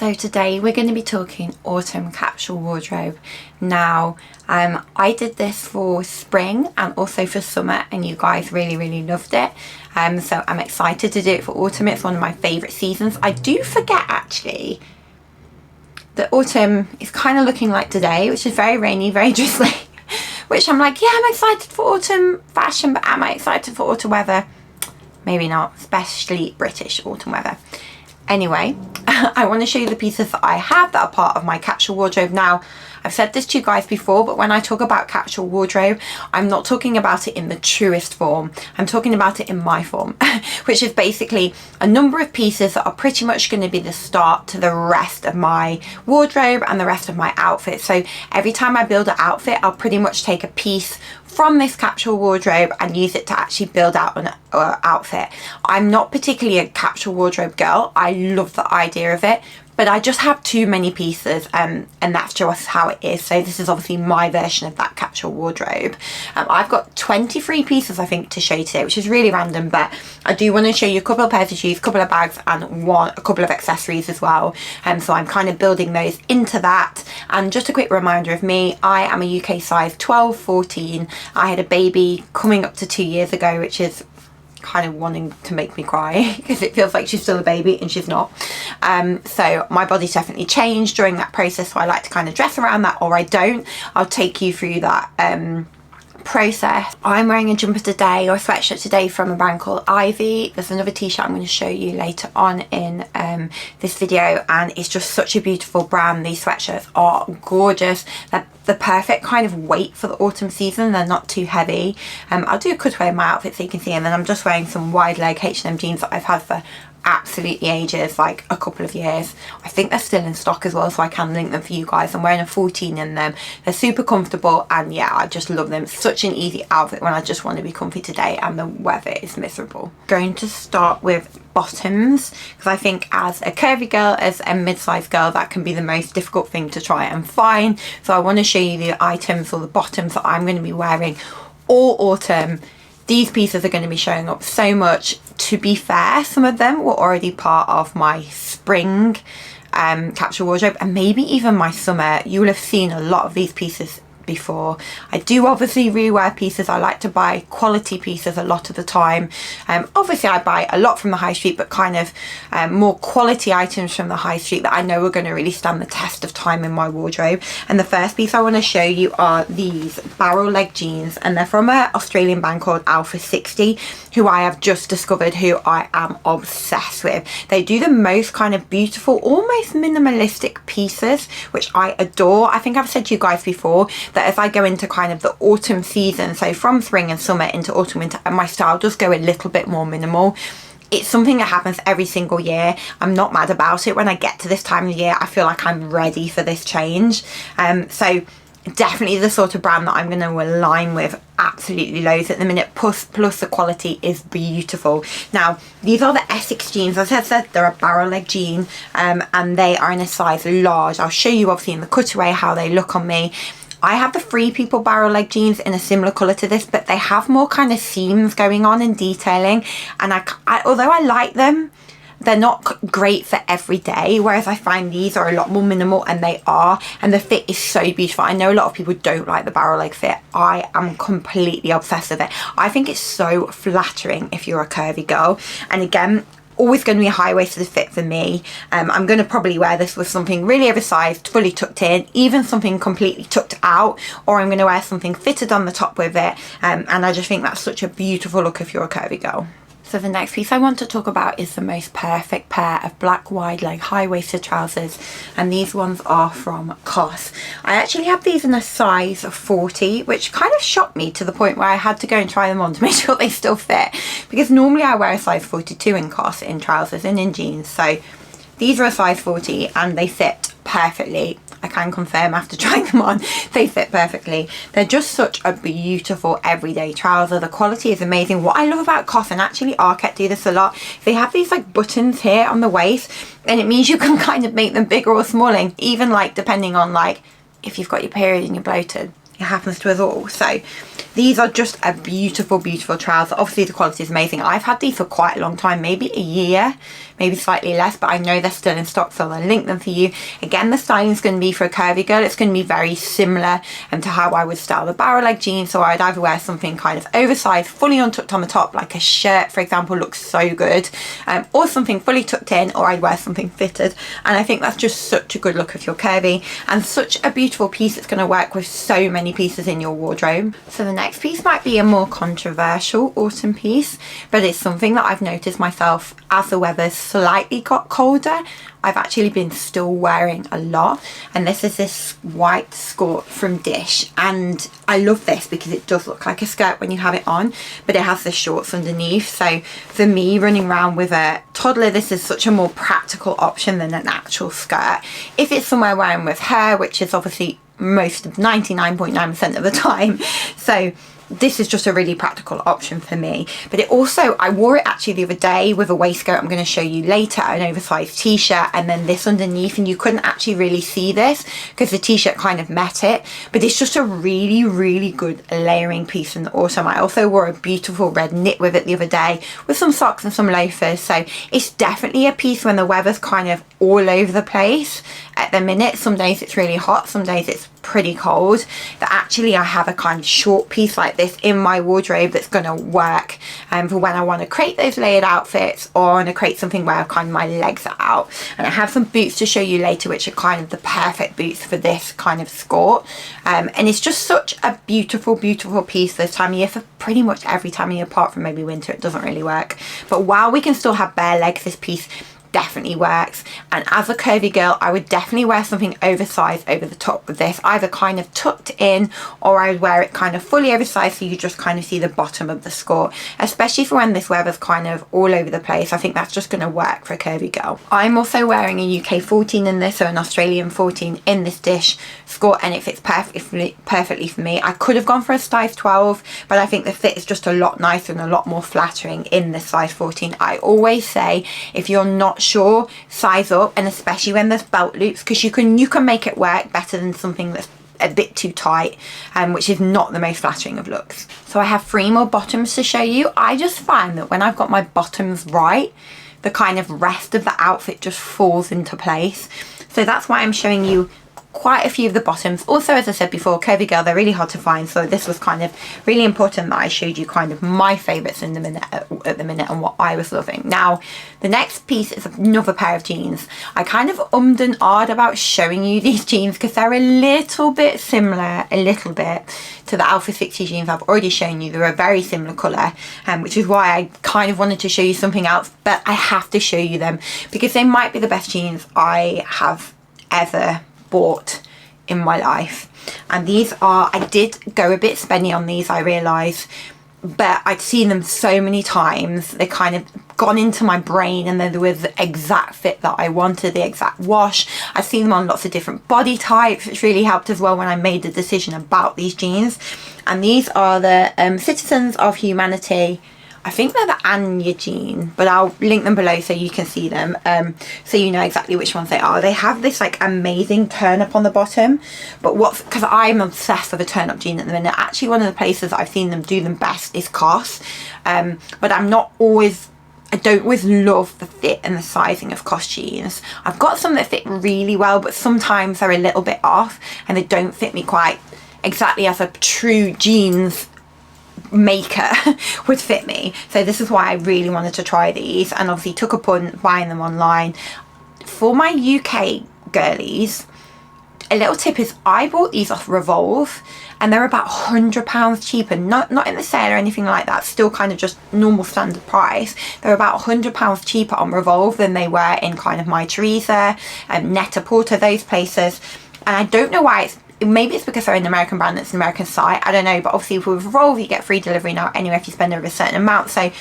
So today we're going to be talking autumn capsule wardrobe. Now I did this for spring and also for summer, and you guys really loved it. So I'm excited to do it for autumn. It's one of my favourite seasons. I do forget actually that autumn is kind of looking like today, which is very rainy, very drizzly. Which I'm like, yeah, I'm excited for autumn fashion, but am I excited for autumn weather? Maybe not, especially British autumn weather. Anyway, I want to show you the pieces that I have that are part of my capsule wardrobe. Now, I've said this to you guys before, but when I talk about capsule wardrobe, I'm not talking about it in the truest form. I'm talking about it in my form, which is basically a number of pieces that are pretty much going to be the start to the rest of my wardrobe and the rest of my outfit. So every time I build an outfit, I'll pretty much take a piece from this capsule wardrobe and use it to actually build out an outfit. I'm not particularly a capsule wardrobe girl. I love the idea of it, but I just have too many pieces, and that's just how it is. So this is obviously my version of that capsule wardrobe. I've got 23 pieces I think to show you today, which is really random, but I do want to show you a couple of pairs of shoes, a couple of bags, and a couple of accessories as well. So I'm kind of building those into that. And just a quick reminder of me, I am a UK size 12, 14. I had a baby coming up to 2 years ago, which is kind of wanting to make me cry because it feels like she's still a baby and she's not. So my body's definitely changed during that process, so I like to kind of dress around that, or I don't. I'll take you through that process. I'm wearing a jumper today, or a sweatshirt today, from a brand called Ivy. There's another t-shirt I'm going to show you later on in this video, and it's just such a beautiful brand. These sweatshirts are gorgeous. They're the perfect kind of weight for the autumn season. They're not too heavy. I'll do a cutaway of my outfit so you can see, and then I'm just wearing some wide leg H&M jeans that I've had for absolutely ages, like a couple of years. I think they're still in stock as well, so I can link them for you guys. I'm wearing a 14 in them. They're super comfortable, and yeah, I just love them. It's such an easy outfit when I just want to be comfy today and the weather is miserable. Going to start with bottoms, because I think as a curvy girl, as a mid-size girl, that can be the most difficult thing to try and find. So I want to show you the items or the bottoms that I'm going to be wearing all autumn. These pieces are going to be showing up so much. To be fair, some of them were already part of my spring capsule wardrobe, and maybe even my summer. You will have seen a lot of these pieces before. I do obviously rewear pieces. I like to buy quality pieces a lot of the time. Obviously I buy a lot from the high street, but kind of more quality items from the high street that I know are going to really stand the test of time in my wardrobe. And the first piece I want to show you are these barrel leg jeans, and they're from an Australian brand called Alpha 60, who I have just discovered, who I am obsessed with. They do the most kind of beautiful, almost minimalistic pieces, which I adore. I think I've said to you guys before that as I go into kind of the autumn season, so from spring and summer into autumn, winter, my style does go a little bit more minimal. It's something that happens every single year. I'm not mad about it. When I get to this time of the year, I feel like I'm ready for this change. So definitely the sort of brand that I'm going to align with absolutely loads at the minute. Plus the quality is beautiful. Now, these are the Essex jeans. As I said, they're a barrel leg jean, and they are in a size large. I'll show you obviously in the cutaway how they look on me. I have the Free People barrel leg jeans in a similar colour to this, but they have more kind of seams going on and detailing, and although I like them, they're not great for every day, whereas I find these are a lot more minimal, and they are, and the fit is so beautiful. I know a lot of people don't like the barrel leg fit. I am completely obsessed with it. I think it's so flattering if you're a curvy girl, and again, always going to be a high-waisted fit for me. I'm going to probably wear this with something really oversized, fully tucked in, even something completely tucked out, or I'm going to wear something fitted on the top with it, and I just think that's such a beautiful look if you're a curvy girl. So the next piece I want to talk about is the most perfect pair of black wide leg high-waisted trousers, and these ones are from COS. I actually have these in a size 40, which kind of shocked me to the point where I had to go and try them on to make sure they still fit, because normally I wear a size 42 in COS in trousers and in jeans. So these are a size 40 and they fit perfectly. I can confirm after trying them on, they fit perfectly. They're just such a beautiful everyday trouser. The quality is amazing. What I love about COS, and actually Arket do this a lot, they have these like buttons here on the waist, and it means you can kind of make them bigger or smaller, even like depending on like if you've got your period and you're bloated. It happens to us all. So these are just a beautiful, beautiful trouser. Obviously the quality is amazing. I've had these for quite a long time, maybe a year, maybe slightly less, but I know they're still in stock, so I'll link them for you. Again, the styling is going to be for a curvy girl. It's going to be very similar to how I would style the barrel leg jeans. So I'd either wear something kind of oversized, fully untucked on the top, like a shirt, for example, looks so good, or something fully tucked in, or I'd wear something fitted. And I think that's just such a good look if you're curvy, and such a beautiful piece. It's going to work with so many pieces in your wardrobe. So the next piece might be a more controversial autumn piece, but it's something that I've noticed myself as the weather's slightly got colder. I've actually been still wearing a lot, and this is this white skirt from Dish, and I love this because it does look like a skirt when you have it on, but it has the shorts underneath. So for me, running around with a toddler, this is such a more practical option than an actual skirt. If it's somewhere where I'm with her, which is obviously most of 99.9% of the time, so this is just a really practical option for me. But it also, I wore it actually the other day with a waistcoat I'm going to show you later, an oversized t-shirt, and then this underneath, and you couldn't actually really see this because the t-shirt kind of met it, but it's just a really, really good layering piece in the autumn. I also wore a beautiful red knit with it the other day with some socks and some loafers, so it's definitely a piece when the weather's kind of all over the place at the minute. Some days it's really hot, some days it's pretty cold, that actually I have a kind of short piece like this in my wardrobe that's going to work for when I want to create those layered outfits, or I want to create something where kind of my legs are out. And I have some boots to show you later which are kind of the perfect boots for this kind of skirt, and it's just such a beautiful, beautiful piece this time of year. For pretty much every time of year apart from maybe winter, it doesn't really work, but while we can still have bare legs, this piece definitely works. And as a curvy girl, I would definitely wear something oversized over the top with this, either kind of tucked in, or I would wear it kind of fully oversized so you just kind of see the bottom of the skirt, especially for when this weather's kind of all over the place. I think that's just going to work for a curvy girl. I'm also wearing a UK 14 in this, or an Australian 14 in this Dish skirt, and it fits perfectly for me. I could have gone for a size 12, but I think the fit is just a lot nicer and a lot more flattering in this size 14. I always say, if you're not sure, size up, and especially when there's belt loops, because you can make it work better than something that's a bit too tight, which is not the most flattering of looks. So I have 3 more bottoms to show you. I just find that when I've got my bottoms right, the kind of rest of the outfit just falls into place. So that's why I'm showing you quite a few of the bottoms. Also, as I said before, curvy girl, they're really hard to find, so this was kind of really important that I showed you kind of my favorites in the minute at the minute and what I was loving. Now the next piece is another pair of jeans. I kind of ummed and ahed about showing you these jeans because they're a little bit similar, to the Alpha 60 jeans I've already shown you. They're a very similar colour, which is why I kind of wanted to show you something else, but I have to show you them because they might be the best jeans I have ever bought in my life. And these are, I did go a bit spenny on these, I realised, but I'd seen them so many times, they kind of gone into my brain, and then there was the exact fit that I wanted, the exact wash. I've seen them on lots of different body types, which really helped as well when I made the decision about these jeans. And these are the Citizens of Humanity. I think they're the Anya jean, but I'll link them below so you can see them, so you know exactly which ones they are. They have this like amazing turn up on the bottom, but because I'm obsessed with a turn up jean at the minute, actually one of the places I've seen them do them best is COS, but I don't always love the fit and the sizing of COS jeans. I've got some that fit really well, but sometimes they're a little bit off and they don't fit me quite exactly as a true jeans maker would fit me. So this is why I really wanted to try these, and obviously took a punt buying them online. For my UK girlies, a little tip is I bought these off Revolve, and they're about £100 cheaper, not in the sale or anything like that, still kind of just normal standard price. They're about £100 cheaper on Revolve than they were in kind of My Teresa and Net-a-Porter, those places. And I don't know why. Maybe it's because they're an American brand, it's an American site, I don't know, but obviously with Revolve you get free delivery now anyway if you spend over a certain amount. So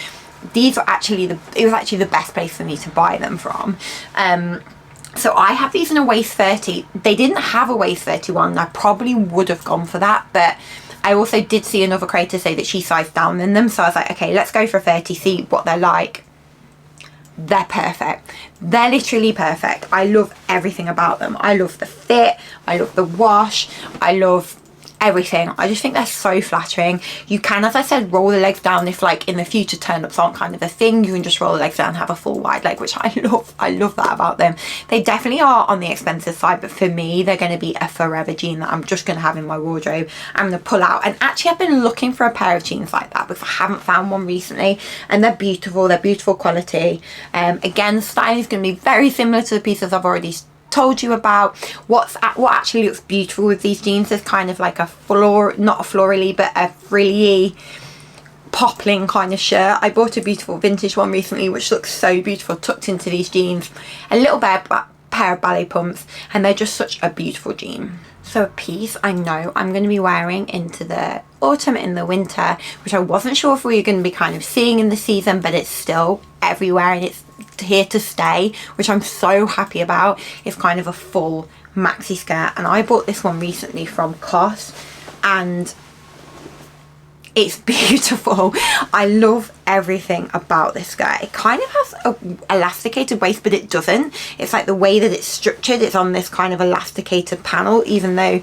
these were actually it was actually the best place for me to buy them from. So I have these in a waist 30. They didn't have a waist 31. I probably would have gone for that, but I also did see another creator say that she sized down in them, so I was like, okay, let's go for a 30, see what they're like. They're perfect. They're literally perfect. I love everything about them. I love the fit, I love the wash, I love everything. I just think they're so flattering. You can, as I said, roll the legs down if like in the future turn-ups aren't kind of a thing. You can just roll the legs down and have a full wide leg, which I love. I love that about them. They definitely are on the expensive side, but for me they're going to be a forever jean that I'm just going to have in my wardrobe. I'm going to pull out, and actually I've been looking for a pair of jeans like that because I haven't found one recently, and they're beautiful. They're beautiful quality. Again, styling is going to be very similar to the pieces I've already told you about. What actually looks beautiful with these jeans is kind of like a not a florally, but a frilly poplin kind of shirt. I bought a beautiful vintage one recently which looks so beautiful tucked into these jeans, a little pair of ballet pumps, and they're just such a beautiful jean. So a piece I know I'm going to be wearing into the autumn and the winter, which I wasn't sure if we were going to be kind of seeing in the season, but it's still everywhere and it's here to stay, which I'm so happy about. It's kind of a full maxi skirt, and I bought this one recently from COS and it's beautiful. I love everything about this skirt. It kind of has a elasticated waist, but it doesn't. It's like the way that it's structured, it's on this kind of elasticated panel, even though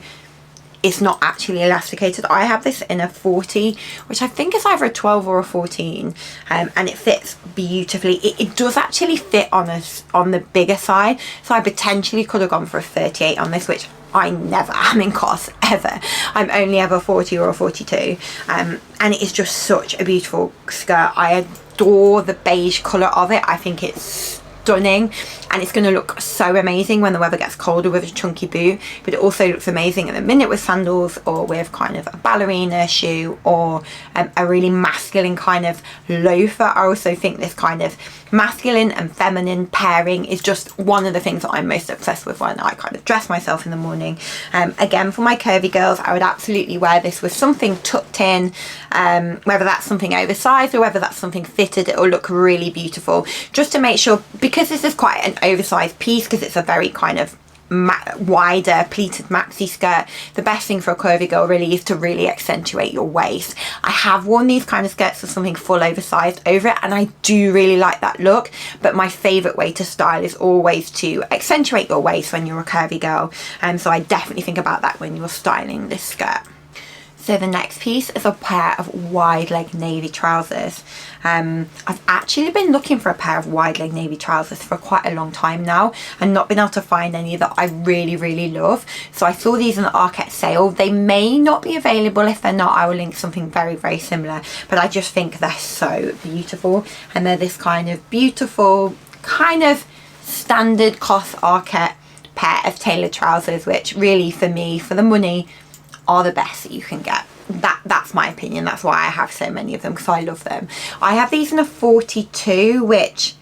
it's not actually elasticated. I have this in a 40, which I think is either a 12 or a 14, and it fits beautifully. It does actually fit on the bigger side, so I potentially could have gone for a 38 on this, which I never am in COS ever. I'm only ever 40 or a 42, and it is just such a beautiful skirt. I adore the beige colour of it. I think it's stunning, and it's going to look so amazing when the weather gets colder with a chunky boot, but it also looks amazing at the minute with sandals or with kind of a ballerina shoe or a really masculine kind of loafer. I also think this kind of masculine and feminine pairing is just one of the things that I'm most obsessed with when I kind of dress myself in the morning. Again, for my curvy girls, I would absolutely wear this with something tucked in, whether that's something oversized or whether that's something fitted. It will look really beautiful, just to make sure, because this is quite an oversized piece, because it's a very kind of wider pleated maxi skirt, the best thing for a curvy girl really is to really accentuate your waist. I have worn these kind of skirts with something full oversized over it, and I do really like that look, but my favorite way to style is always to accentuate your waist when you're a curvy girl, and so I definitely think about that when you're styling this skirt. So the next piece is a pair of wide leg navy trousers. I've actually been looking for a pair of wide leg navy trousers for quite a long time now and not been able to find any that I really love. So I saw these in the Arket sale. They may not be available. If they're not, I will link something very similar, but I just think they're so beautiful, and they're this kind of beautiful kind of standard COS Arket pair of tailored trousers, which really for me, for the money, are the best that you can get. That's my opinion. That's why I have so many of them, because I love them. I have these in a 42, which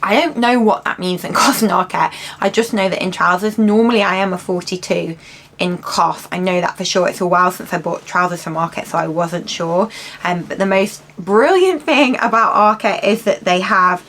I don't know what that means in COS and Arket. I just know that in trousers, normally I am a 42 in COS. I know that for sure. It's a while since I bought trousers from Arket, so I wasn't sure. But the most brilliant thing about Arket is that they have,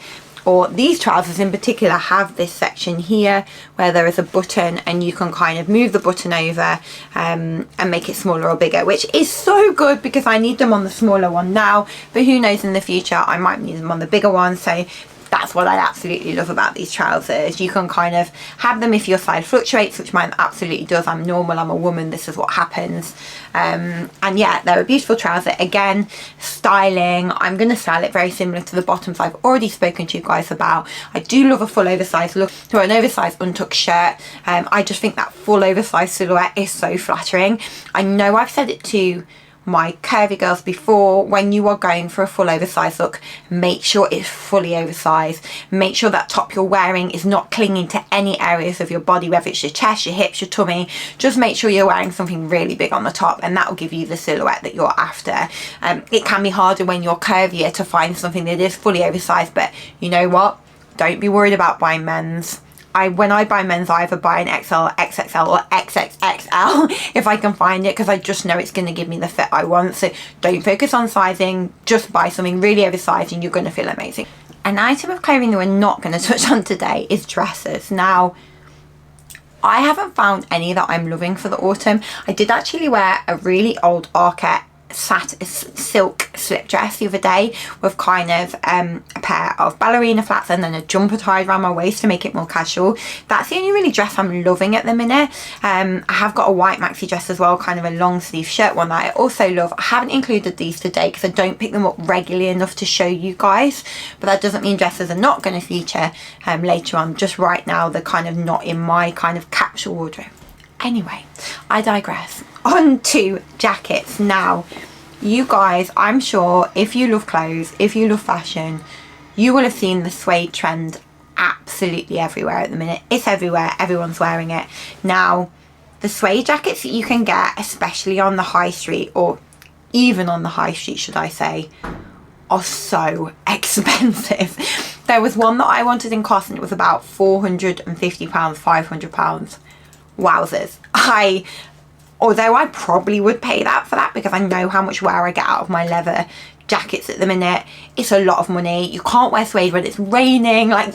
or these trousers in particular, have this section here where there is a button and you can kind of move the button over and make it smaller or bigger, which is so good because I need them on the smaller one now, but who knows, in the future I might need them on the bigger one. So that's what I absolutely love about these trousers. You can kind of have them if your size fluctuates, which mine absolutely does. I'm normal, I'm a woman, this is what happens. And yeah, they're a beautiful trouser. Again, styling, I'm going to style it very similar to the bottoms I've already spoken to you guys about. I do love a full oversized look, or an oversized untucked shirt. I just think that full oversized silhouette is so flattering. I know I've said it to my curvy girls before, when you are going for a full oversized look, make sure it's fully oversized. Make sure that top you're wearing is not clinging to any areas of your body, whether it's your chest, your hips, your tummy. Just make sure you're wearing something really big on the top, and that will give you the silhouette that you're after. It can be harder when you're curvier to find something that is fully oversized, but you know what, don't be worried about buying men's. When I buy men's, I either buy an XL, XXL or XXXL if I can find it, because I just know it's going to give me the fit I want. So don't focus on sizing, just buy something really oversized and you're going to feel amazing. An item of clothing that we're not going to touch on today is dresses. Now, I haven't found any that I'm loving for the autumn. I did actually wear a really old Arket silk slip dress the other day with kind of a pair of ballerina flats and then a jumper tied around my waist to make it more casual. That's the only really dress I'm loving at the minute. I have got a white maxi dress as well, kind of a long sleeve shirt one that I also love. I haven't included these today because I don't pick them up regularly enough to show you guys, but that doesn't mean dresses are not going to feature later on. Just right now they're kind of not in my kind of capsule wardrobe. Anyway, I digress. On to jackets. Now, you guys, I'm sure if you love clothes, if you love fashion, you will have seen the suede trend absolutely everywhere at the minute. It's everywhere. Everyone's wearing it. Now, the suede jackets that you can get, especially on the high street, or even on the high street, should I say, are so expensive. There was one that I wanted in cost and it was about £450, £500. Wowzers. Although I probably would pay that for that because I know how much wear I get out of my leather jackets at the minute, it's a lot of money. You can't wear suede when it's raining. Like,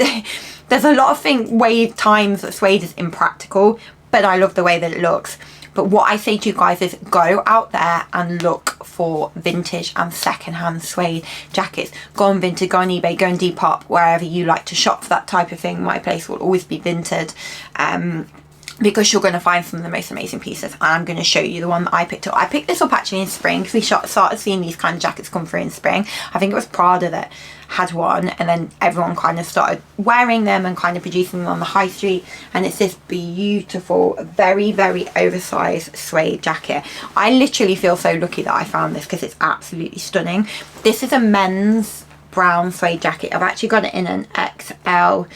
there's a lot of times that suede is impractical, but I love the way that it looks. But what I say to you guys is go out there and look for vintage and secondhand suede jackets. Go on Vinted, go on eBay, go on Depop, wherever you like to shop for that type of thing. My place will always be Vinted. Because you're going to find some of the most amazing pieces, and I'm going to show you the one that I picked up. I picked this up actually in spring because we started seeing these kind of jackets come through in spring. I think it was Prada that had one, and then everyone kind of started wearing them and kind of producing them on the high street, and it's this beautiful, very, very oversized suede jacket. I literally feel so lucky that I found this because it's absolutely stunning. This is a men's brown suede jacket. I've actually got it in an XL.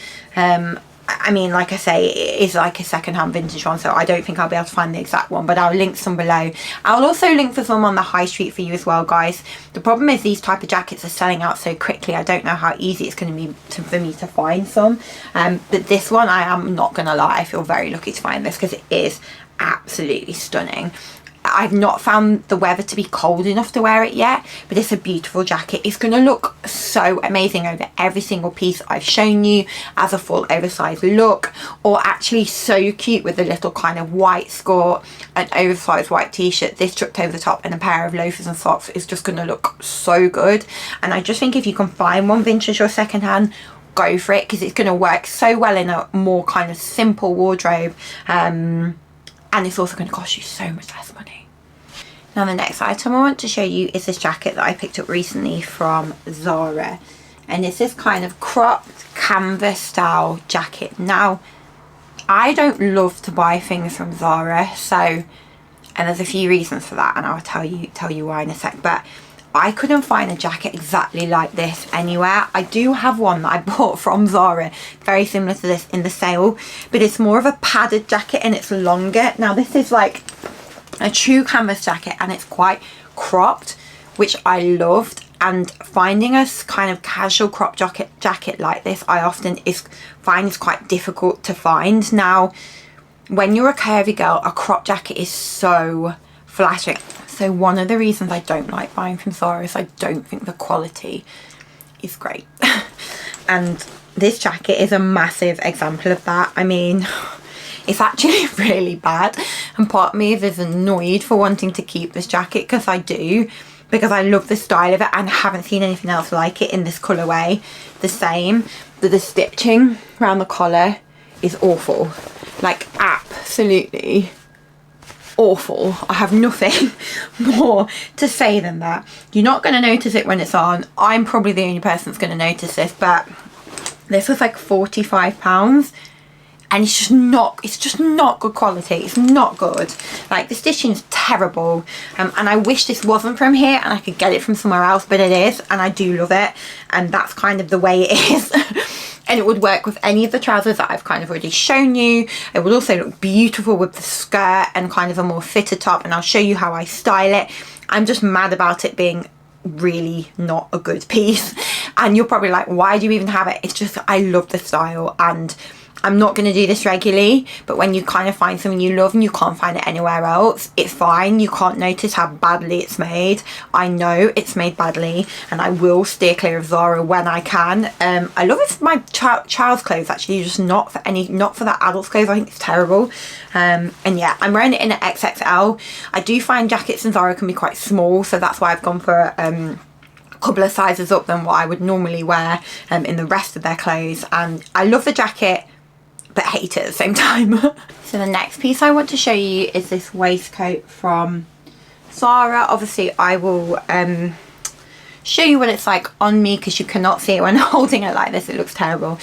I mean, like I say, it is like a second-hand vintage one, so I don't think I'll be able to find the exact one, but I'll link some below. I'll also link for some on the high street for you as well, guys. The problem is these type of jackets are selling out so quickly. I don't know how easy it's going to be for me to find some. But this one, I am not going to lie, I feel very lucky to find this because it is absolutely stunning. I've not found the weather to be cold enough to wear it yet, but it's a beautiful jacket. It's going to look so amazing over every single piece I've shown you as a full oversized look, or actually so cute with a little kind of white skirt, an oversized white t-shirt, this tucked over the top, and a pair of loafers and socks. It's just going to look so good. And I just think if you can find one vintage or secondhand, go for it because it's going to work so well in a more kind of simple wardrobe. And it's also going to cost you so much less money. Now the next item I want to show you is this jacket that I picked up recently from Zara. And it's this kind of cropped canvas style jacket. Now, I don't love to buy things from Zara, and there's a few reasons for that, and I'll tell you why in a sec. But I couldn't find a jacket exactly like this anywhere. I do have one that I bought from Zara, very similar to this in the sale, but it's more of a padded jacket and it's longer. Now this is like a true canvas jacket and it's quite cropped, which I loved. And finding a kind of casual crop jacket like this, I often find is quite difficult to find. Now, when you're a curvy girl, a crop jacket is so flattering. So one of the reasons I don't like buying from Zara is I don't think the quality is great. And this jacket is a massive example of that. I mean, it's actually really bad. And part of me is annoyed for wanting to keep this jacket because I do. Because I love the style of it and haven't seen anything else like it in this colourway. The same. The stitching around the collar is awful. Like, absolutely awful. I have nothing more to say than that. You're not going to notice it when it's on. I'm probably the only person that's going to notice this, but this was like £45 and it's just not good quality. It's not good. Like, the stitching is terrible, and I wish this wasn't from here and I could get it from somewhere else, but it is, and I do love it, and that's kind of the way it is. And it would work with any of the trousers that I've kind of already shown you. It would also look beautiful with the skirt and kind of a more fitted top, and I'll show you how I style it. I'm just mad about it being really not a good piece. And you're probably like, why do you even have it? It's just, I love the style, and I'm not going to do this regularly, but when you kind of find something you love and you can't find it anywhere else, it's fine. You can't notice how badly it's made. I know it's made badly, and I will steer clear of Zara when I can. I love it for my child's clothes, actually, just not for that adult's clothes. I think it's terrible. And yeah, I'm wearing it in an XXL. I do find jackets in Zara can be quite small, so that's why I've gone for couple of sizes up than what I would normally wear in the rest of their clothes. And I love the jacket but hate it at the same time. So the next piece I want to show you is this waistcoat from Zara. Obviously I will show you what it's like on me because you cannot see it when holding it like this. It looks terrible.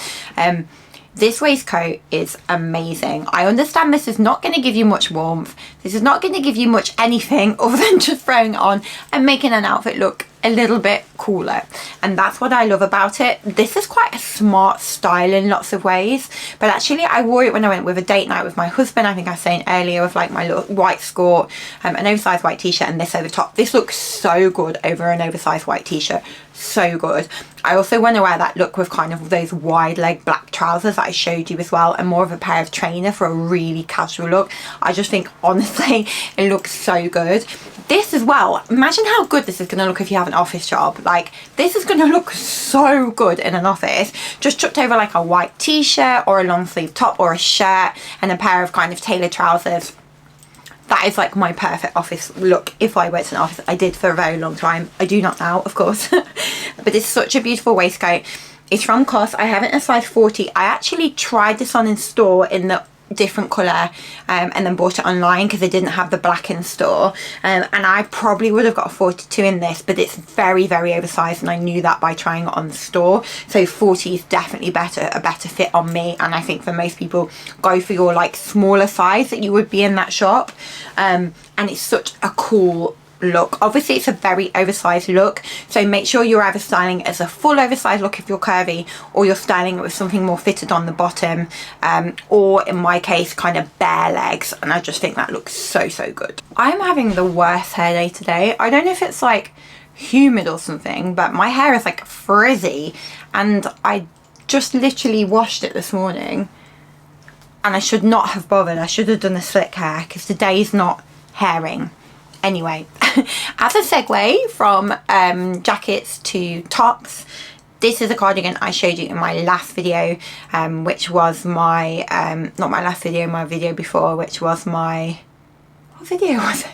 This waistcoat is amazing. I understand this is not going to give you much warmth. This is not going to give you much anything other than just throwing it on and making an outfit look a little bit cooler, and that's what I love about it. This is quite a smart style in lots of ways, but actually I wore it when I went with a date night with my husband. I think I was saying earlier, with like my little white skirt, an oversized white t-shirt, and this over top. This looks so good over an oversized white t-shirt, so good. I also want to wear that look with kind of those wide leg black trousers that I showed you as well, and more of a pair of trainers for a really casual look. I just think honestly it looks so good. This as well, imagine how good this is going to look if you have an office job. Like, this is going to look so good in an office, just chucked over like a white t-shirt or a long sleeve top or a shirt and a pair of kind of tailored trousers. That is like my perfect office look if I worked in an office. I did for a very long time. I do not now, of course. But it's such a beautiful waistcoat. It's from COS. I have it in a size 40. I actually tried this on in store in the different colour and then bought it online because they didn't have the black in store, and I probably would have got a 42 in this, but it's very, very oversized, and I knew that by trying it on the store. So 40 is definitely a better fit on me, and I think for most people go for your like smaller size that you would be in that shop. And it's such a cool look. Obviously it's a very oversized look, so make sure you're either styling it as a full oversized look if you're curvy, or you're styling it with something more fitted on the bottom, or in my case kind of bare legs, and I just think that looks so good. I'm having the worst hair day today. I don't know if it's like humid or something, but my hair is like frizzy, and I just literally washed it this morning, and I should not have bothered. I should have done the slick hair because today's not hairing. Anyway, as a segue from jackets to tops, this is a cardigan I showed you in my last video, which was my, not my last video, my video before, which was my, what video was it?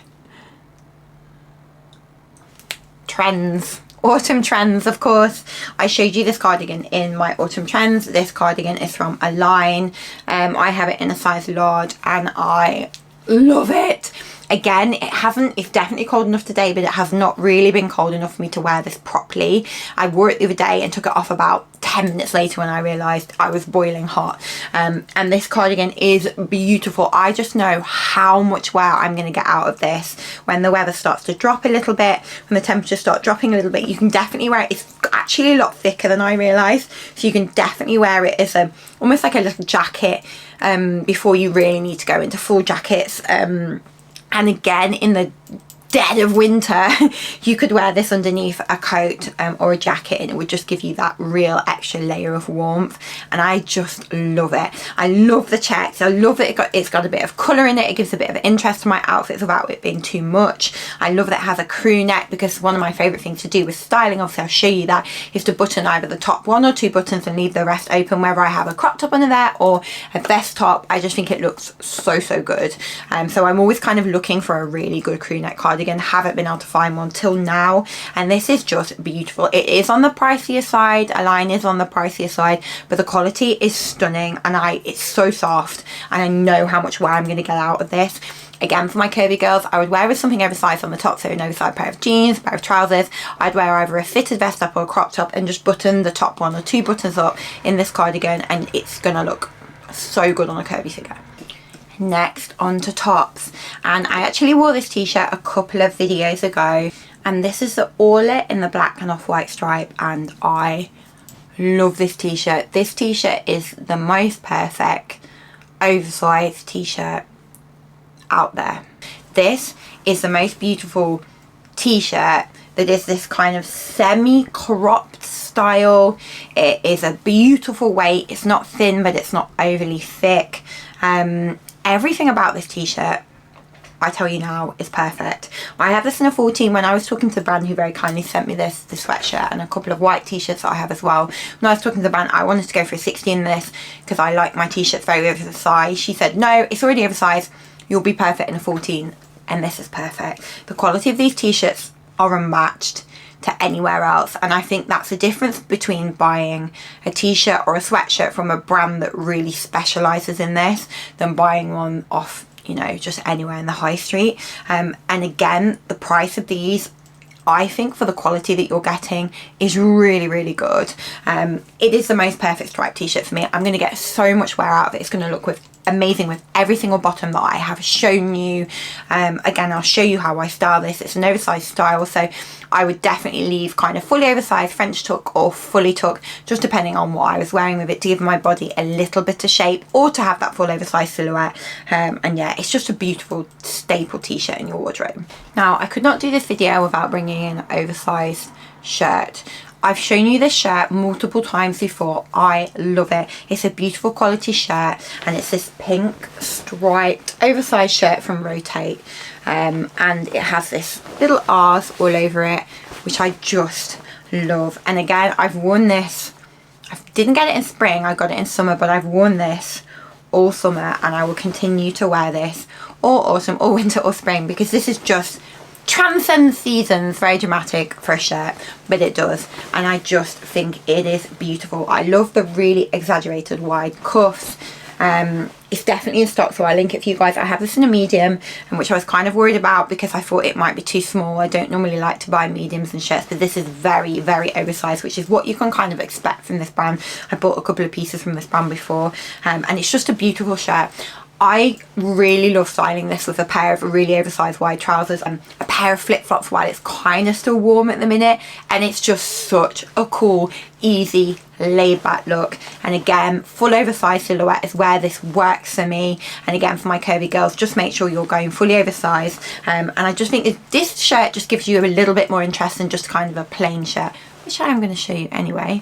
Trends. Autumn trends, of course. I showed you this cardigan in my autumn trends. This cardigan is from Align. I have it in a size large and I love it. Again, it's definitely cold enough today, but it has not really been cold enough for me to wear this properly. I wore it the other day and took it off about 10 minutes later when I realised I was boiling hot. And this cardigan is beautiful. I just know how much wear I'm going to get out of this when the weather starts to drop a little bit, when the temperatures start dropping a little bit. You can definitely wear it. It's actually a lot thicker than I realised, so you can definitely wear it as almost like a little jacket before you really need to go into full jackets. And again, in the dead of winter, you could wear this underneath a coat or a jacket, and it would just give you that real extra layer of warmth, and I just love it. I love the checks. I love that it's got a bit of colour in it. It gives a bit of interest to my outfits without it being too much. I love that it has a crew neck, because one of my favourite things to do with styling, obviously I'll show you that, is to button either the top 1 or 2 buttons and leave the rest open, whether I have a crop top under there or a vest top. I just think it looks so good. So I'm always kind of looking for a really good crew neck cardigan. Haven't been able to find one till now, and this is just beautiful. It is on the pricier side. Align is on the pricier side, but the quality is stunning, and it's so soft, and I know how much wear I'm going to get out of this. Again, for my curvy girls, I would wear with something oversized on the top, so an oversized pair of jeans, a pair of trousers. I'd wear either a fitted vest up or a crop top and just button the top 1 or 2 buttons up in this cardigan, and it's gonna look so good on a curvy figure. Next, on to tops, and I actually wore this t-shirt a couple of videos ago, and this is the Orlet in the black and off-white stripe, and I love this t-shirt. This t-shirt is the most perfect oversized t-shirt out there. This is the most beautiful t-shirt that is this kind of semi-cropped style. It is a beautiful weight. It's not thin, but it's not overly thick. Everything about this t-shirt, I tell you now, is perfect. I have this in a 14. When I was talking to the brand, who very kindly sent me this sweatshirt and a couple of white t-shirts that I have as well. When I was talking to the brand, I wanted to go for a 16 in this because I like my t-shirts very oversized. She said, no, it's already oversized. You'll be perfect in a 14. And this is perfect. The quality of these t-shirts are unmatched to anywhere else, and I think that's the difference between buying a t-shirt or a sweatshirt from a brand that really specializes in this than buying one off, you know, just anywhere in the high street. And again, the price of these, I think, for the quality that you're getting, is really, really good. It is the most perfect striped t-shirt for me. I'm going to get so much wear out of it. It's going to look amazing with every single bottom that I have shown you. Again, I'll show you how I style this. It's an oversized style, so I would definitely leave kind of fully oversized, French tuck or fully tuck, just depending on what I was wearing with it, to give my body a little bit of shape or to have that full oversized silhouette. And yeah, it's just a beautiful staple t-shirt in your wardrobe. Now, I could not do this video without bringing in an oversized shirt. I've shown you this shirt multiple times before. I love it. It's a beautiful quality shirt, and it's this pink striped oversized shirt from Rotate, and it has this little R's all over it, which I just love. And again, I've worn this. I didn't get it in spring, I got it in summer, but I've worn this all summer, and I will continue to wear this all autumn, all winter, or spring, because this is just transcends seasons. Very dramatic for a shirt, but it does, and I just think it is beautiful. I love the really exaggerated wide cuffs. It's definitely in stock, so I'll link it for you guys. I have this in a medium, and which I was kind of worried about because I thought it might be too small. I don't normally like to buy mediums and shirts, but this is very, very oversized, which is what you can kind of expect from this brand. I bought a couple of pieces from this brand before, and it's just a beautiful shirt. I really love styling this with a pair of really oversized wide trousers and a pair of flip-flops while it's kind of still warm at the minute, and it's just such a cool, easy, laid-back look. And again, full oversized silhouette is where this works for me, and again, for my curvy girls, just make sure you're going fully oversized. And I just think that this shirt just gives you a little bit more interest than just kind of a plain shirt, which I am going to show you anyway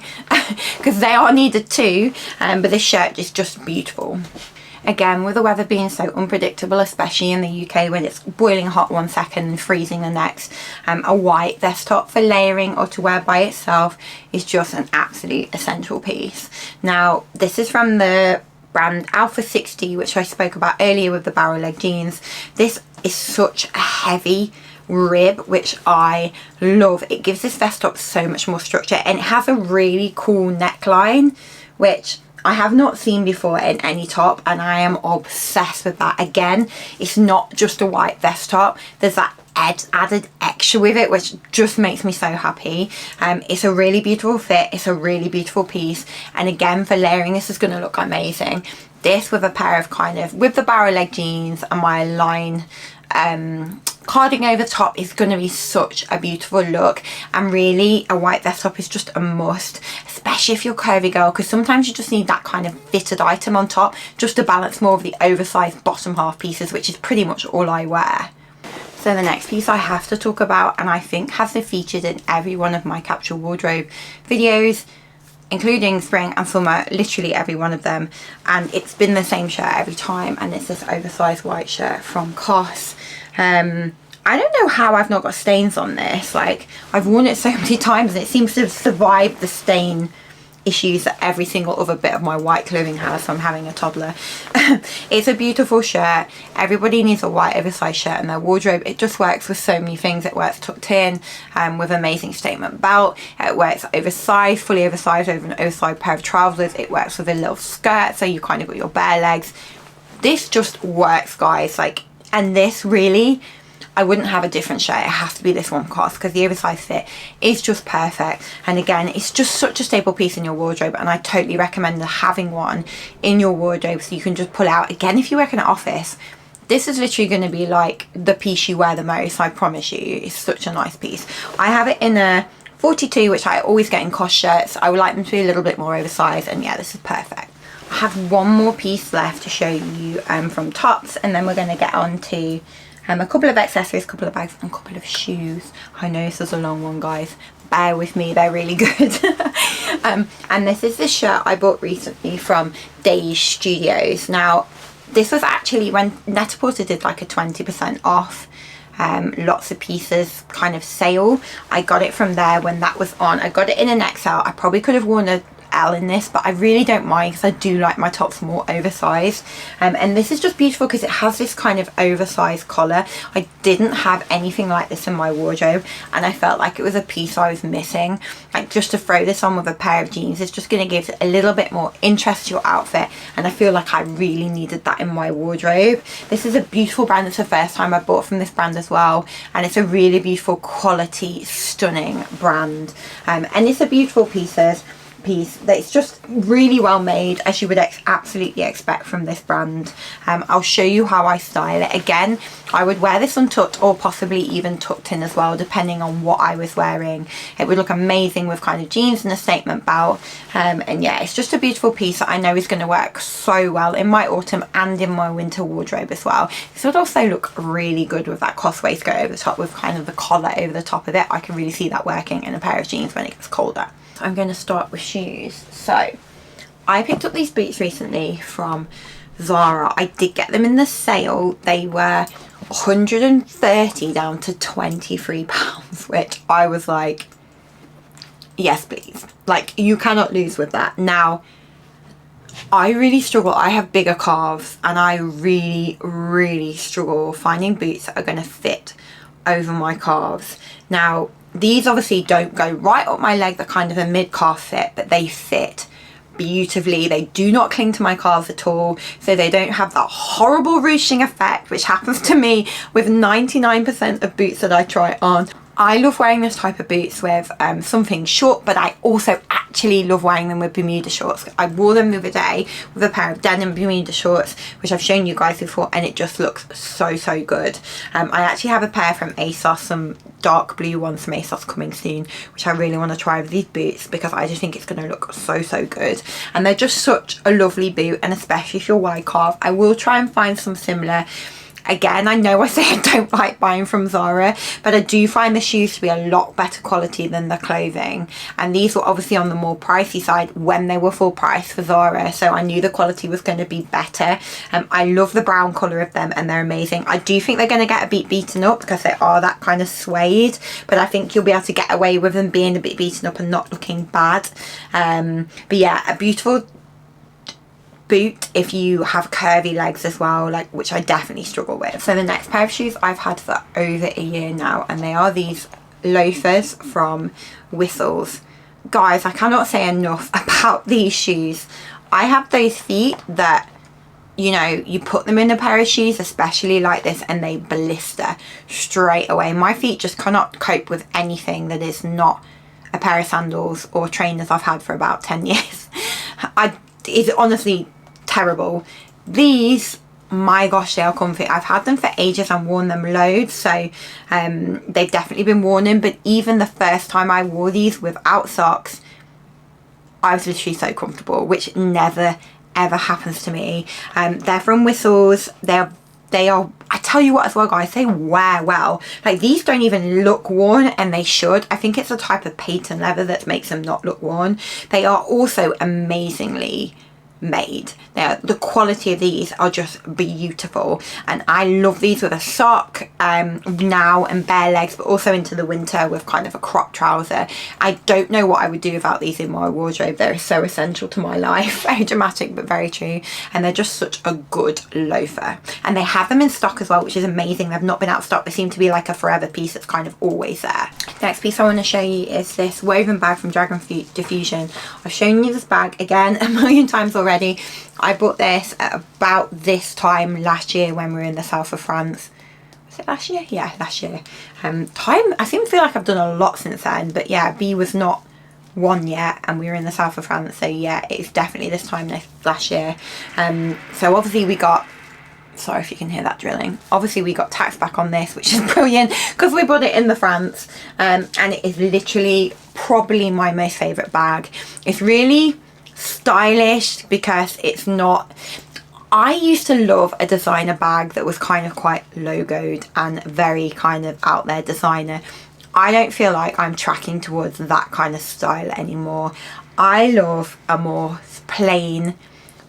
because they are needed too, but this shirt is just beautiful. Again, with the weather being so unpredictable, especially in the UK when it's boiling hot one second and freezing the next, a white vest top for layering or to wear by itself is just an absolute essential piece. Now, this is from the brand Alpha 60, which I spoke about earlier with the barrel leg jeans. This is such a heavy rib, which I love. It gives this vest top so much more structure, and it has a really cool neckline, which I have not seen before in any top, and I am obsessed with that. Again, it's not just a white vest top. There's that added extra with it, which just makes me so happy. It's a really beautiful fit. It's a really beautiful piece. And again, for layering, this is going to look amazing. This with a pair of with the barrel leg jeans and my line carding over top is going to be such a beautiful look. And really, a white vest top is just a must, especially if you're a curvy girl, because sometimes you just need that kind of fitted item on top just to balance more of the oversized bottom half pieces, which is pretty much all I wear. So the next piece I have to talk about, and I think has been featured in every one of my capsule wardrobe videos, including spring and summer, literally every one of them, and it's been the same shirt every time, and it's this oversized white shirt from COS. I don't know how I've not got stains on this. Like, I've worn it so many times and it seems to have survived the stain issues that every single other bit of my white clothing has from having a toddler. It's a beautiful shirt. Everybody needs a white oversized shirt in their wardrobe. It just works with so many things. It works tucked in with amazing statement belt. It works oversized, fully oversized over an oversized pair of trousers. It works with a little skirt, so you kind of got your bare legs. This just works, guys. Like, and this really, I wouldn't have a different shirt. It has to be this one, COS, because the oversized fit is just perfect. And again, it's just such a staple piece in your wardrobe, and I totally recommend having one in your wardrobe so you can just pull out. Again, if you work in an office, this is literally going to be like the piece you wear the most. I promise you, it's such a nice piece. I have it in a 42, which I always get in COS shirts. I would like them to be a little bit more oversized, and yeah, this is perfect. I have one more piece left to show you from tops, and then we're going to get on to A couple of accessories, a couple of bags, and a couple of shoes. I know this is a long one, guys. Bear with me, they're really good. And this is the shirt I bought recently from Days Studios. Now, this was actually when Net-a-Porter did like a 20% off lots of pieces kind of sale. I got it from there when that was on. I got it in an XL. I probably could have worn a L in this, but I really don't mind because I do like my tops more oversized. And this is just beautiful because it has this kind of oversized collar. I didn't have anything like this in my wardrobe, and I felt like it was a piece I was missing. Like, just to throw this on with a pair of jeans, it's just going to give a little bit more interest to your outfit, and I feel like I really needed that in my wardrobe. This is a beautiful brand. It's the first time I bought from this brand as well, and it's a really beautiful quality, stunning brand. And it's a beautiful piece that it's just really well made, as you would absolutely expect from this brand. I'll show you how I style it. Again, I would wear this untucked or possibly even tucked in as well, depending on what I was wearing. It would look amazing with kind of jeans and a statement belt. And yeah, it's just a beautiful piece that I know is going to work so well in my autumn and in my winter wardrobe as well. This would also look really good with that cross waistcoat over the top with kind of the collar over the top of it. I can really see that working in a pair of jeans when it gets colder. I'm going to start with shoes. So I picked up these boots recently from Zara. I did get them in the sale. They were 130 down to £23, which I was like, yes please, like, you cannot lose with that. Now, I really struggle. I have bigger calves, and I really struggle finding boots that are going to fit over my calves. Now, these obviously don't go right up my leg. They're kind of a mid-calf fit, but they fit beautifully. They do not cling to my calves at all, so they don't have that horrible ruching effect, which happens to me with 99% of boots that I try on. I love wearing this type of boots with something short, but I also actually love wearing them with Bermuda shorts. I wore them the other day with a pair of denim Bermuda shorts, which I've shown you guys before, and it just looks so good. I actually have a pair from ASOS, some dark blue ones from ASOS coming soon, which I really want to try with these boots because I just think it's going to look so good. And they're just such a lovely boot, and especially if you're wide calf. I will try and find some similar. Again, I know I say I don't like buying from Zara, but I do find the shoes to be a lot better quality than the clothing. And these were obviously on the more pricey side when they were full price for Zara, so I knew the quality was going to be better. I love the brown colour of them, and they're amazing. I do think they're going to get a bit beaten up because they are that kind of suede, but I think you'll be able to get away with them being a bit beaten up and not looking bad. But yeah, a beautiful boot if you have curvy legs as well, like, which I definitely struggle with. So the next pair of shoes I've had for over a year now, and they are these loafers from Whistles. Guys, I cannot say enough about these shoes. I have those feet that, you know, you put them in a pair of shoes, especially like this, and they blister straight away. My feet just cannot cope with anything that is not a pair of sandals or trainers I've had for about 10 years. It's honestly terrible. These, my gosh, they are comfy. I've had them for ages and worn them loads, so they've definitely been worn in, but even the first time I wore these without socks, I was literally so comfortable, which never ever happens to me. They're from Whistles. They are, I tell you what as well, guys, they wear well. Like, these don't even look worn, and they should. I think it's a type of patent leather that makes them not look worn. They are also amazingly made. The quality of these are just beautiful, and I love these with a sock now and bare legs, but also into the winter with kind of a crop trouser. I don't know what I would do without these in my wardrobe. They're so essential to my life. Very dramatic but very true, and they're just such a good loafer. And they have them in stock as well, which is amazing. They've not been out of stock. They seem to be like a forever piece that's kind of always there. Next piece I want to show you is this woven bag from Dragon Diffusion. I've shown you this bag again a million times already. I bought this at about this time last year when we were in the south of France. Was it last year? Yeah, last year. I seem to feel like I've done a lot since then, but yeah, B was not one yet, and we were in the south of France, so yeah, it's definitely this time last year. So obviously we got, sorry if you can hear that drilling, obviously we got tax back on this, which is brilliant because we bought it in the France, and it is literally probably my most favourite bag. It's really stylish because it's not, I used to love a designer bag that was kind of quite logoed and very kind of out there designer. I don't feel like I'm tracking towards that kind of style anymore. I love a more plain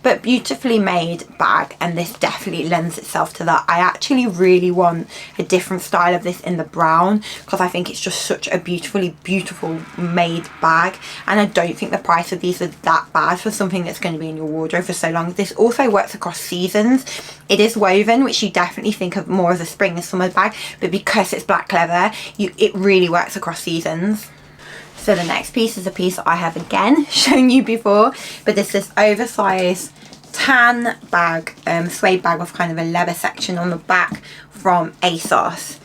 but beautifully made bag, and this definitely lends itself to that. I actually really want a different style of this in the brown because I think it's just such a beautiful made bag, and I don't think the price of these are that bad for something that's going to be in your wardrobe for so long. This also works across seasons. It is woven, which you definitely think of more as a spring and summer bag, but because it's black leather, it really works across seasons. So the next piece is a piece that I have again shown you before, but this is oversized tan bag, suede bag with kind of a leather section on the back from ASOS.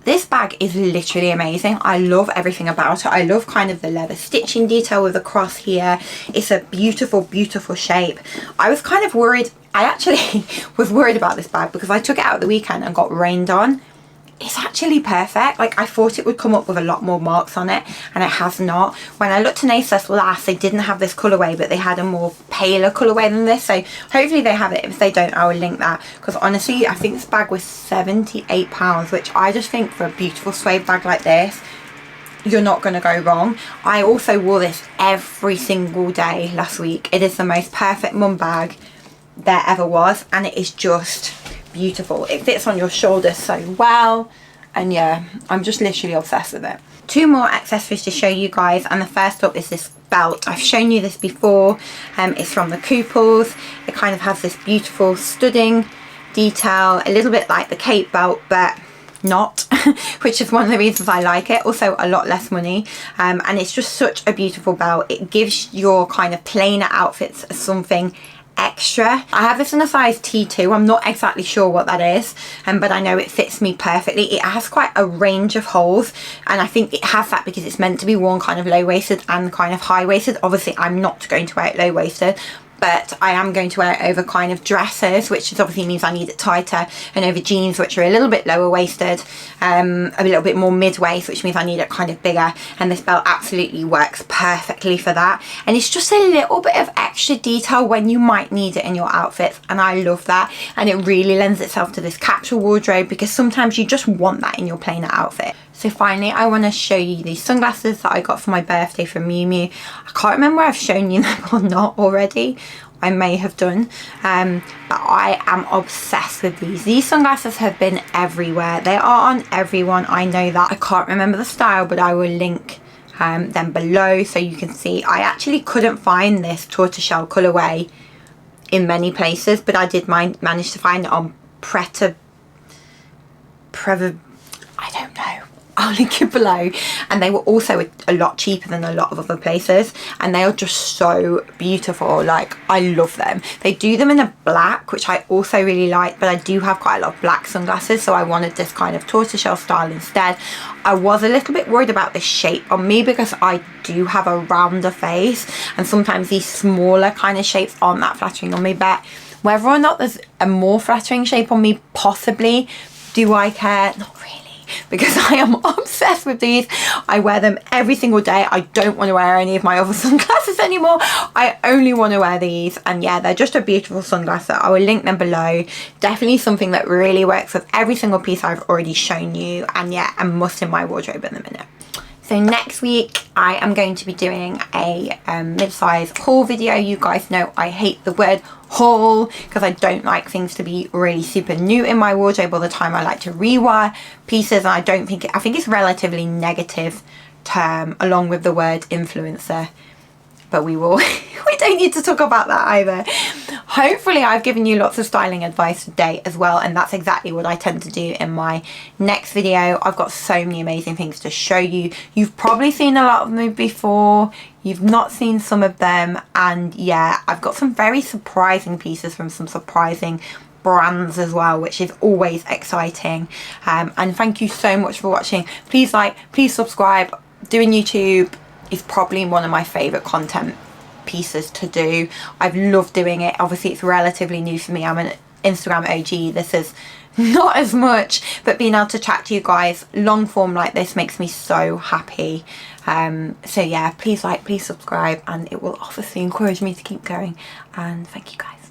This bag is literally amazing. I love everything about it. I love kind of the leather stitching detail with the cross here. It's a beautiful shape. I was kind of worried, I actually was worried about this bag because I took it out the weekend and got rained on. It's actually perfect. Like, I thought it would come up with a lot more marks on it, and it has not. When I looked in ASOS last, they didn't have this colourway, but they had a more paler colourway than this, so hopefully they have it. If they don't, I will link that, because honestly I think this bag was £78, which I just think for a beautiful suede bag like this, you're not going to go wrong. I also wore this every single day last week. It is the most perfect mum bag there ever was, and it is just beautiful. It fits on your shoulders so well, and yeah, I'm just literally obsessed with it. Two more accessories to show you guys, and the first up is this belt. I've shown you this before. It's from the Couples. It kind of has this beautiful studding detail, a little bit like the Cape belt, but not which is one of the reasons I like it. Also a lot less money, and it's just such a beautiful belt. It gives your kind of plainer outfits something extra. I have this in a size T2. I'm not exactly sure what that is, but I know it fits me perfectly. It has quite a range of holes, and I think it has that because it's meant to be worn kind of low-waisted and kind of high-waisted. Obviously I'm not going to wear it low-waisted, but I am going to wear it over kind of dresses, which is obviously means I need it tighter, and over jeans, which are a little bit lower waisted, a little bit more mid-waist, which means I need it kind of bigger, and this belt absolutely works perfectly for that. And it's just a little bit of extra detail when you might need it in your outfits, and I love that, and it really lends itself to this capsule wardrobe because sometimes you just want that in your plainer outfit. So finally, I want to show you these sunglasses that I got for my birthday from Miu Miu. I can't remember if I've shown you them or not already. I may have done, but I am obsessed with these. These sunglasses have been everywhere. They are on everyone, I know that. I can't remember the style, but I will link them below so you can see. I actually couldn't find this tortoiseshell colourway in many places, but I did manage to find it on I don't know. I'll link it below, and they were also a lot cheaper than a lot of other places, and they are just so beautiful. Like, I love them. They do them in a black, which I also really like, but I do have quite a lot of black sunglasses, so I wanted this kind of tortoiseshell style instead. I was a little bit worried about the shape on me because I do have a rounder face, and sometimes these smaller kind of shapes aren't that flattering on me, but whether or not there's a more flattering shape on me, possibly. Do I care? Not really, because I am obsessed with these. I wear them every single day. I don't want to wear any of my other sunglasses anymore. I only want to wear these, and yeah, they're just a beautiful sunglass. I will link them below. Definitely something that really works with every single piece I've already shown you, and yeah, a must in my wardrobe at the minute. So next week I am going to be doing a mid-size haul video. You guys know I hate the word haul because I don't like things to be really super new in my wardrobe all the time. I like to rewear pieces, and I think it's a relatively negative term along with the word influencer. But we don't need to talk about that either. Hopefully I've given you lots of styling advice today as well, and that's exactly what I tend to do in my next video. I've got so many amazing things to show you. You've probably seen a lot of them before, you've not seen some of them, and yeah, I've got some very surprising pieces from some surprising brands as well, which is always exciting. And thank you so much for watching. Please like, please subscribe. Doing YouTube is probably one of my favourite content pieces to do. I've loved doing it. Obviously it's relatively new for me. I'm an Instagram OG. This is not as much, but being able to chat to you guys long form like this makes me so happy. So yeah, please like, please subscribe, and it will obviously encourage me to keep going, and thank you guys.